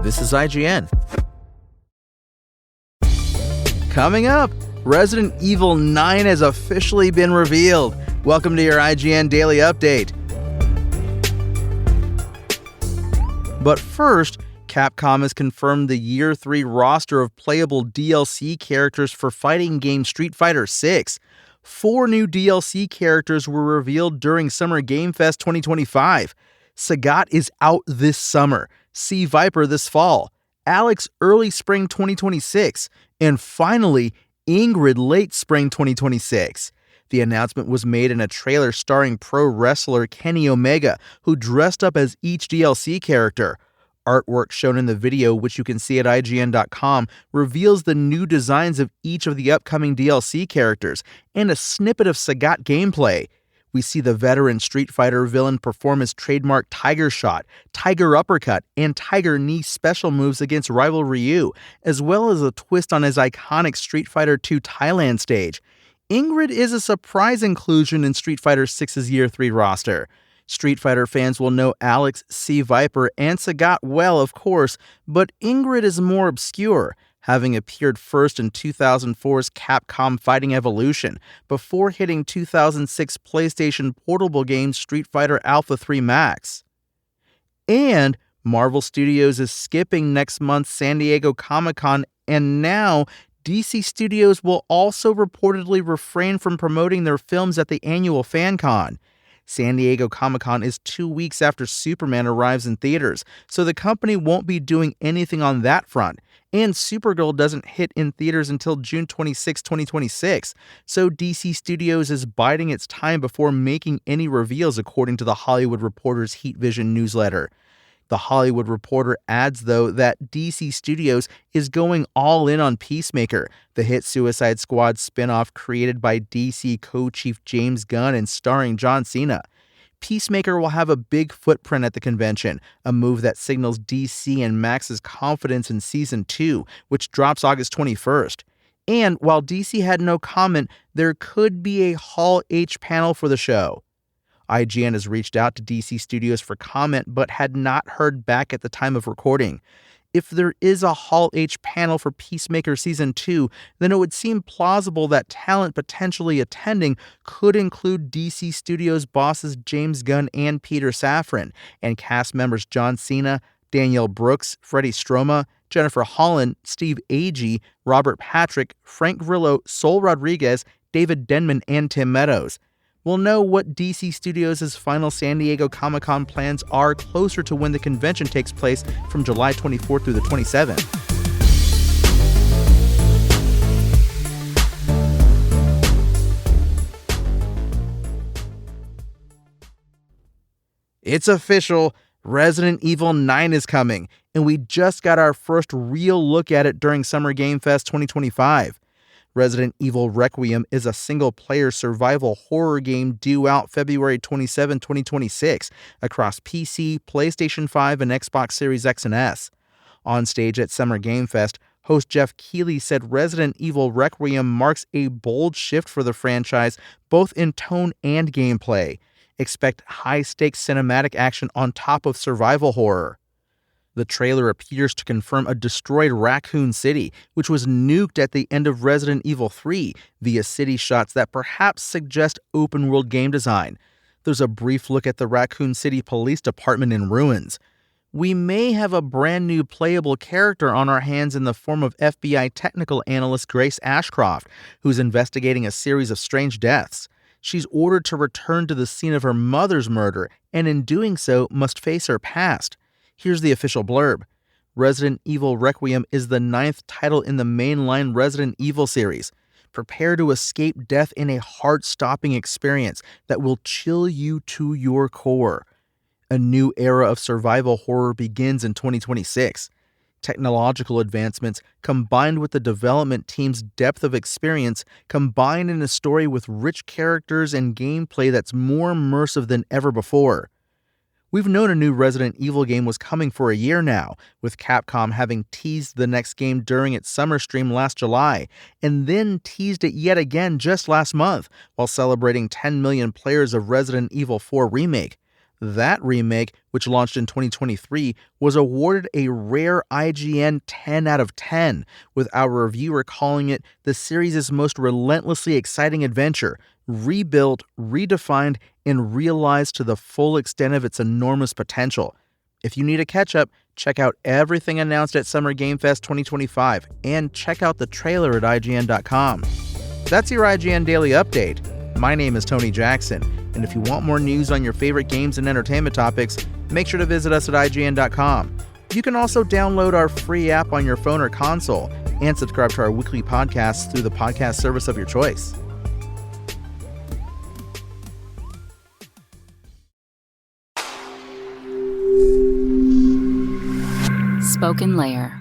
This is IGN. Coming up, Resident Evil 9 has officially been revealed. Welcome to your IGN Daily Update. But first, Capcom has confirmed the Year 3 roster of playable DLC characters for fighting game Street Fighter VI. 4 new DLC characters were revealed during Summer Game Fest 2025. Sagat is out this summer, C. Viper this fall, Alex early spring 2026, and finally, Ingrid late spring 2026. The announcement was made in a trailer starring pro wrestler Kenny Omega, who dressed up as each DLC character. Artwork shown in the video, which you can see at IGN.com, reveals the new designs of each of the upcoming DLC characters and a snippet of Sagat gameplay. We see the veteran Street Fighter villain perform his trademark Tiger Shot, Tiger Uppercut, and Tiger Knee special moves against rival Ryu, as well as a twist on his iconic Street Fighter II Thailand stage. Ingrid is a surprise inclusion in Street Fighter VI's Year 3 roster. Street Fighter fans will know Alex, C. Viper, and Sagat well, of course, but Ingrid is more obscure, having appeared first in 2004's Capcom Fighting Evolution, before hitting 2006 PlayStation portable game Street Fighter Alpha 3 Max. And Marvel Studios is skipping next month's San Diego Comic-Con, and now DC Studios will also reportedly refrain from promoting their films at the annual FanCon. San Diego Comic-Con is 2 weeks after Superman arrives in theaters, so the company won't be doing anything on that front. And Supergirl doesn't hit in theaters until June 26, 2026, so DC Studios is biding its time before making any reveals, according to The Hollywood Reporter's Heat Vision newsletter. The Hollywood Reporter adds, though, that DC Studios is going all in on Peacemaker, the hit Suicide Squad spin-off created by DC co-chief James Gunn and starring John Cena. Peacemaker will have a big footprint at the convention, a move that signals DC and Max's confidence in Season 2, which drops August 21st. And while DC had no comment, there could be a Hall H panel for the show. IGN has reached out to DC Studios for comment but had not heard back at the time of recording. If there is a Hall H panel for Peacemaker Season 2, then it would seem plausible that talent potentially attending could include DC Studios bosses James Gunn and Peter Safran, and cast members John Cena, Danielle Brooks, Freddie Stroma, Jennifer Holland, Steve Agee, Robert Patrick, Frank Grillo, Sol Rodriguez, David Denman, and Tim Meadows. We'll know what DC Studios' final San Diego Comic-Con plans are closer to when the convention takes place from July 24th through the 27th. It's official, Resident Evil 9 is coming, and we just got our first real look at it during Summer Game Fest 2025. Resident Evil Requiem is a single-player survival horror game due out February 27, 2026, across PC, PlayStation 5, and Xbox Series X and S. On stage at Summer Game Fest, host Jeff Keighley said Resident Evil Requiem marks a bold shift for the franchise, both in tone and gameplay. Expect high-stakes cinematic action on top of survival horror. The trailer appears to confirm a destroyed Raccoon City, which was nuked at the end of Resident Evil 3 via city shots that perhaps suggest open-world game design. There's a brief look at the Raccoon City Police Department in ruins. We may have a brand new playable character on our hands in the form of FBI technical analyst Grace Ashcroft, who's investigating a series of strange deaths. She's ordered to return to the scene of her mother's murder, and in doing so must face her past. Here's the official blurb. Resident Evil Requiem is the 9th title in the mainline Resident Evil series. Prepare to escape death in a heart-stopping experience that will chill you to your core. A new era of survival horror begins in 2026. Technological advancements, combined with the development team's depth of experience, combine in a story with rich characters and gameplay that's more immersive than ever before. We've known a new Resident Evil game was coming for a year now, with Capcom having teased the next game during its summer stream last July, and then teased it yet again just last month, while celebrating 10 million players of Resident Evil 4 Remake. That remake, which launched in 2023, was awarded a rare IGN 10 out of 10, with our reviewer calling it the series' most relentlessly exciting adventure, rebuilt, redefined, and realized to the full extent of its enormous potential. If you need a catch-up, check out everything announced at Summer Game Fest 2025, and check out the trailer at IGN.com. That's your IGN Daily Update. My name is Tony Jackson, and if you want more news on your favorite games and entertainment topics, make sure to visit us at IGN.com. You can also download our free app on your phone or console, and subscribe to our weekly podcasts through the podcast service of your choice. Spoken Layer.